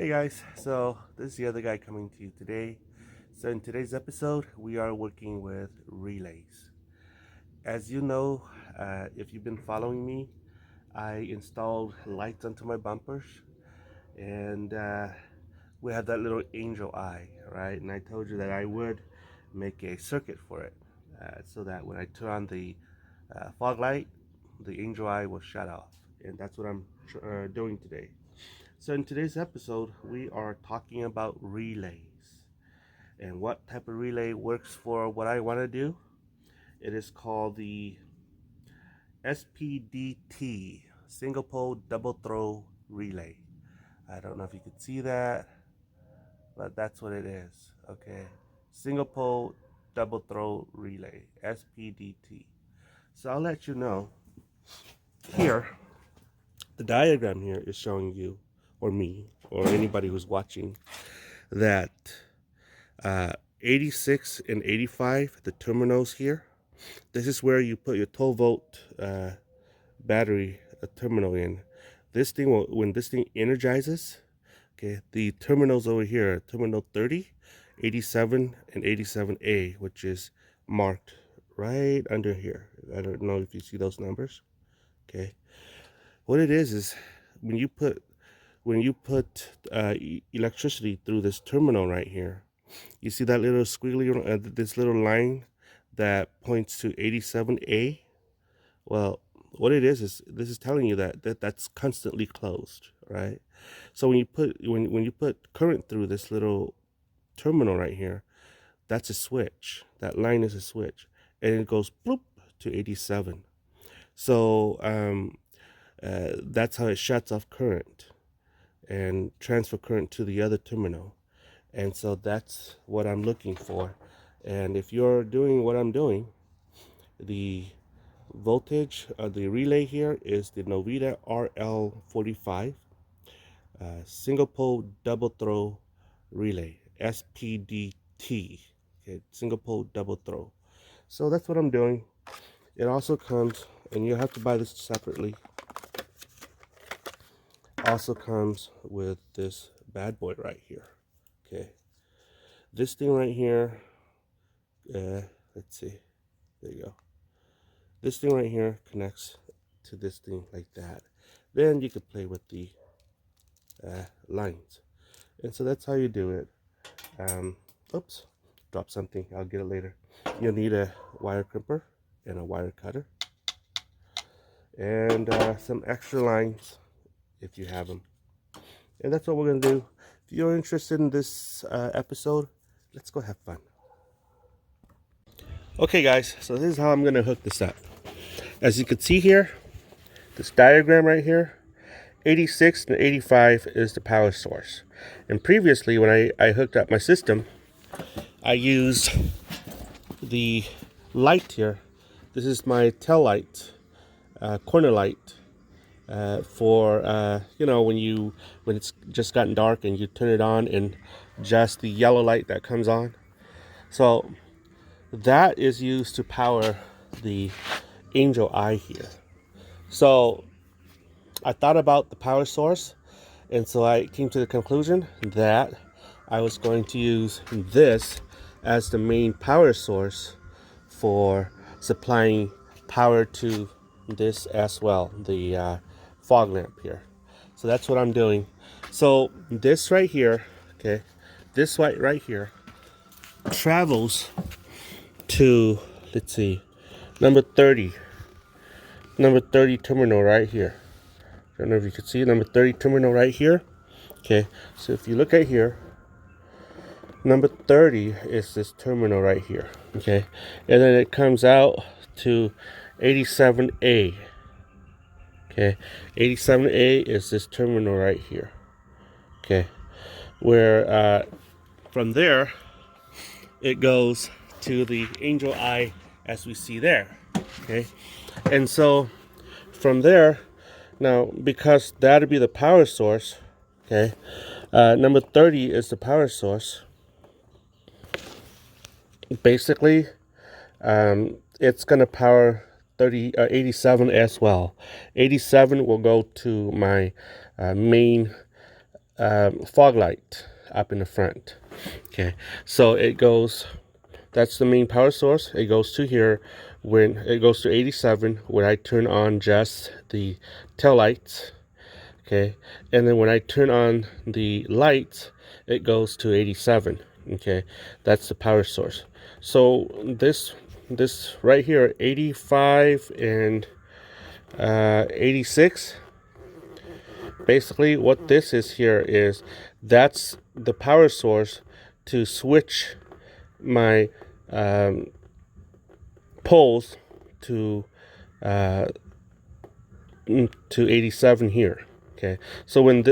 Hey guys, so this is the other guy coming to you today. So in today's episode, we are working with relays. As you know, if you've been following me, I installed lights onto my bumpers, and we have that little angel eye, right? And I told you that I would make a circuit for it, so that when I turn on the fog light, the angel eye will shut off, and that's what I'm doing today. So in today's episode, we are talking about relays and what type of relay works for what I want to do. It is called the SPDT, single pole double throw relay. I don't know if you could see that, but that's what it is. Okay, single pole double throw relay, SPDT. So I'll let you know here. The diagram here is showing you, or me, or anybody who's watching, that 86 and 85, the terminals here, this is where you put your 12 volt battery terminal in. This thing will, when this thing energizes, okay, the terminals over here, terminal 30, 87, and 87A, which is marked right under here. I don't know if you see those numbers. Okay, what it is when you put electricity through this terminal right here, you see that little squiggly, this little line that points to 87A? Well, what it is this is telling you that's constantly closed, right? So when you put current through this little terminal right here, that's a switch. That line is a switch, and it goes bloop to 87. So that's how it shuts off current and transfer current to the other terminal. And so that's what I'm looking for. And if you're doing what I'm doing, the voltage of the relay here is the Novita RL45 single pole double throw relay, SPDT. Okay, single pole double throw. So that's what I'm doing. It also comes, and you have to buy this separately, also comes with this bad boy right here. Okay, this thing right here, let's see, there you go. This thing right here connects to this thing like that. Then you could play with the lines, and so that's how you do it. Oops, drop something, I'll get it later. You'll need a wire crimper and a wire cutter, and some extra lines if you have them. And that's what we're gonna do. If you're interested in this episode, let's go have fun. Okay guys, so this is how I'm gonna hook this up. As you can see here, this diagram right here, 86 and 85 is the power source. And previously when I hooked up my system, I used the light here. This is my tail light, corner light, for when it's just gotten dark and you turn it on and just the yellow light that comes on. So that is used to power the angel eye here. So I thought about the power source, and so I came to the conclusion that I was going to use this as the main power source for supplying power to this as well, the fog lamp here. So that's what I'm doing. So this right here, okay, this light right here travels to, let's see, number 30 terminal right here. I don't know if you can see number 30 terminal right here. Okay, so if you look at here, number 30 is this terminal right here. Okay, and then it comes out to 87A. Okay, 87A is this terminal right here. Okay, where from there it goes to the angel eye as we see there. Okay, and so from there, now because that'd be the power source, okay, number 30 is the power source. Basically, it's gonna power 87 as well. 87 will go to my main fog light up in the front. Okay, so it goes, that's the main power source. It goes to here when it goes to 87 when I turn on just the tail lights. Okay, and then when I turn on the lights, it goes to 87. Okay, that's the power source. So this right here, 85 and 86, basically what this is here is that's the power source to switch my poles to 87 here. Okay, so when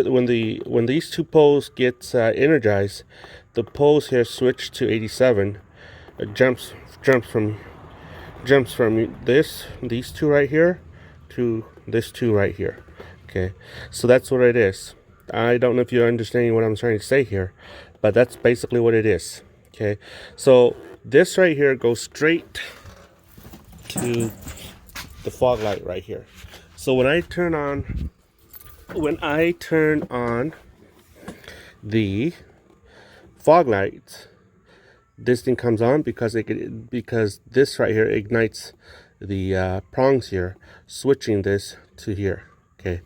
these two poles get energized, the poles here switch to 87. It jumps from these two right here to this two right here. Okay, so that's what it is. I don't know if you're understanding what I'm trying to say here, but that's basically what it is. Okay, so this right here goes straight to the fog light right here. So when I turn on the fog lights, this thing comes on because this right here ignites the prongs here, switching this to here. Okay,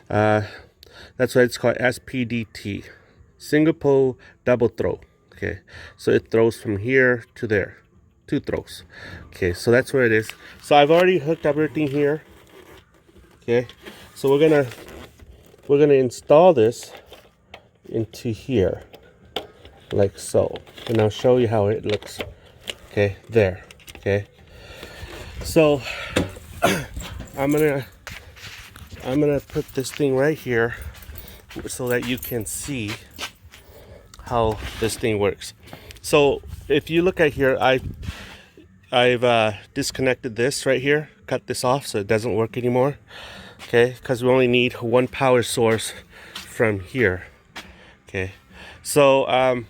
that's why it's called SPDT, single pole double throw. Okay, so it throws from here to there, 2 throws. Okay, so that's where it is. So I've already hooked up everything here. Okay, so we're gonna install this into here like so, and I'll show you how it looks. Okay, there. Okay, so I'm gonna put this thing right here so that you can see how this thing works. So if you look at here, I've disconnected this right here, cut this off so it doesn't work anymore. Okay, because we only need one power source from here. Okay, so I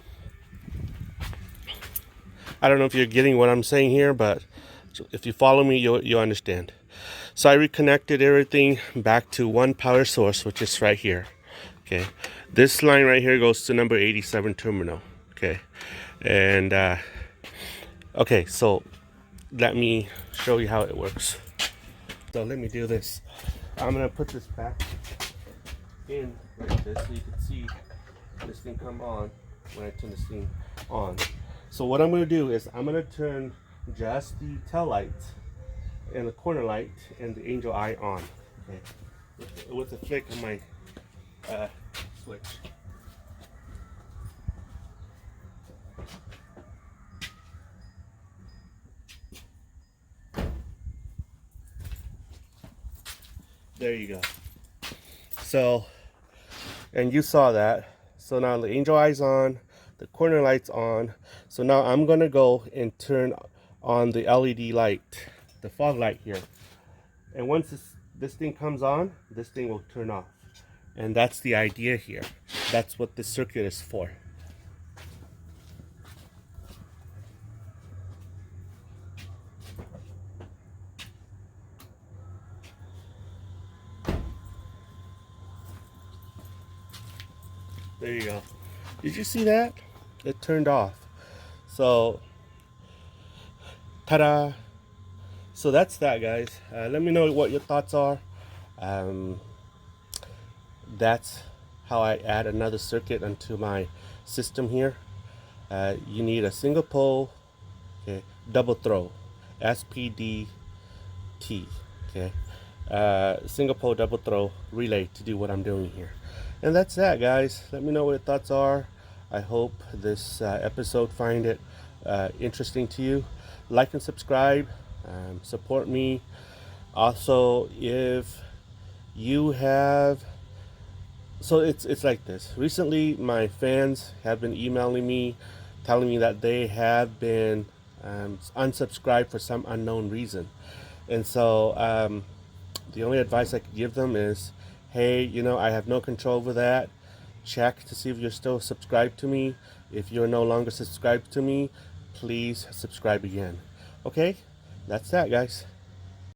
don't know if you're getting what I'm saying here, but if you follow me, you'll understand. So I reconnected everything back to one power source, which is right here. Okay, this line right here goes to number 87 terminal. Okay, and okay, so let me show you how it works. So let me do this. I'm gonna put this back in like this so you can see this thing come on when I turn this thing on. So what I'm gonna do is I'm gonna turn just the tail light and the corner light and the angel eye on. Okay, with the flick of my switch. There you go. So, and you saw that. So now the angel eye's on, the corner light's on. So now I'm gonna go and turn on the LED light, the fog light here. And once this thing comes on, this thing will turn off. And that's the idea here. That's what this circuit is for. There you go. Did you see that? It turned off. So, ta-da! So that's that, guys. Let me know what your thoughts are. That's how I add another circuit onto my system here. You need a single pole, okay, double throw, SPDT, okay, single pole double throw relay to do what I'm doing here. And that's that, guys. Let me know what your thoughts are. I hope this episode find it interesting to you. Like and subscribe. Support me. Also, if you have, so it's like this. Recently, my fans have been emailing me, telling me that they have been unsubscribed for some unknown reason. And so the only advice I could give them is, hey, you know, I have no control over that. Check to see if you're still subscribed to me. If you're no longer subscribed to me, please subscribe again. Okay, that's that, guys.